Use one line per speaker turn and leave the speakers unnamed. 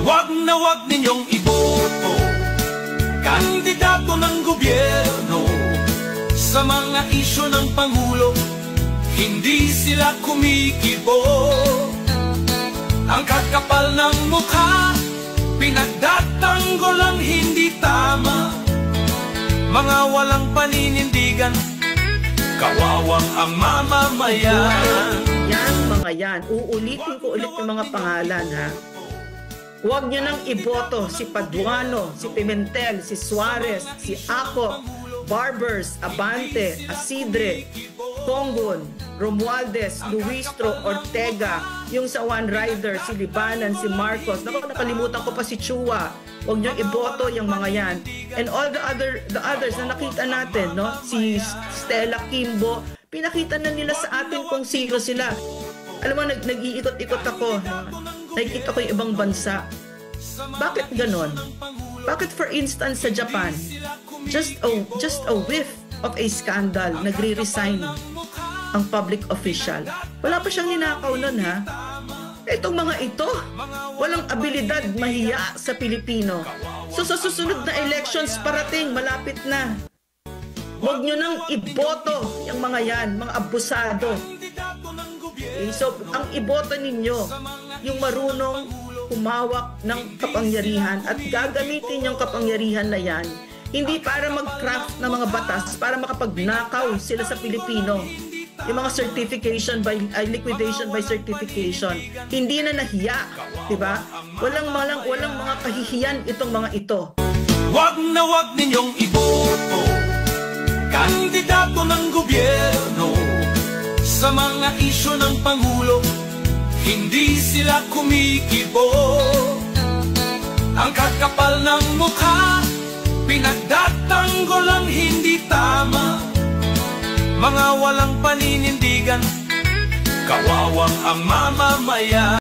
Wag na wag ninyong iboto kandidato ng gobyerno. Sa mga isyu ng Pangulo, hindi sila kumikibo. Ang kakapal ng mukha, pinagdatanggol ang hindi tama. Mga walang paninindigan, kawawang ang mamamayan.
Yan mga yan, uulitin ko ulit yung mga pangalan ha. Huwag nyo nang iboto si Paduano, si Pimentel, si Suarez, si Ako, Barbers, Abante, Asidre, Congon, Romualdez, Luistro, Ortega, yung sa One Rider, si Libanan, si Marcos. Naku, nakalimutan ko pa si Chua. Huwag nyo iboto yung mga yan. And all the others na nakita natin, no? Si Stella Kimbo, pinakita na nila sa atin kung sino sila. Alam mo, nag-iikot-ikot ako. Nakikita ko yung ibang bansa. Bakit ganon? Bakit for instance sa Japan, just a whiff of a scandal, nagre-resign ang public official. Wala pa siyang ninakaw nun ha. Itong mga ito, walang abilidad mahiya sa Pilipino. So sa susunod na elections parating, malapit na. Huwag nyo nang iboto yung mga yan, mga abusado. Okay, so ang iboto ninyo, yung marunong humawak ng kapangyarihan at gagamitin yung kapangyarihan na yan, hindi para mag-craft ng mga batas para makapagnakaw sila sa Pilipino. Yung mga certification by liquidation by certification, hindi na nahiya, di ba? Walang mga kahihiyan itong mga ito.
Wag na wag ninyong iboto kandidato ng gobyerno. Sa mga isyu ng Pangulo, hindi sila kumikibo. Ang kakapal ng mukha, pinagdatanggol ang hindi tama. Mga walang paninindigan, kawawang ang mamamayan.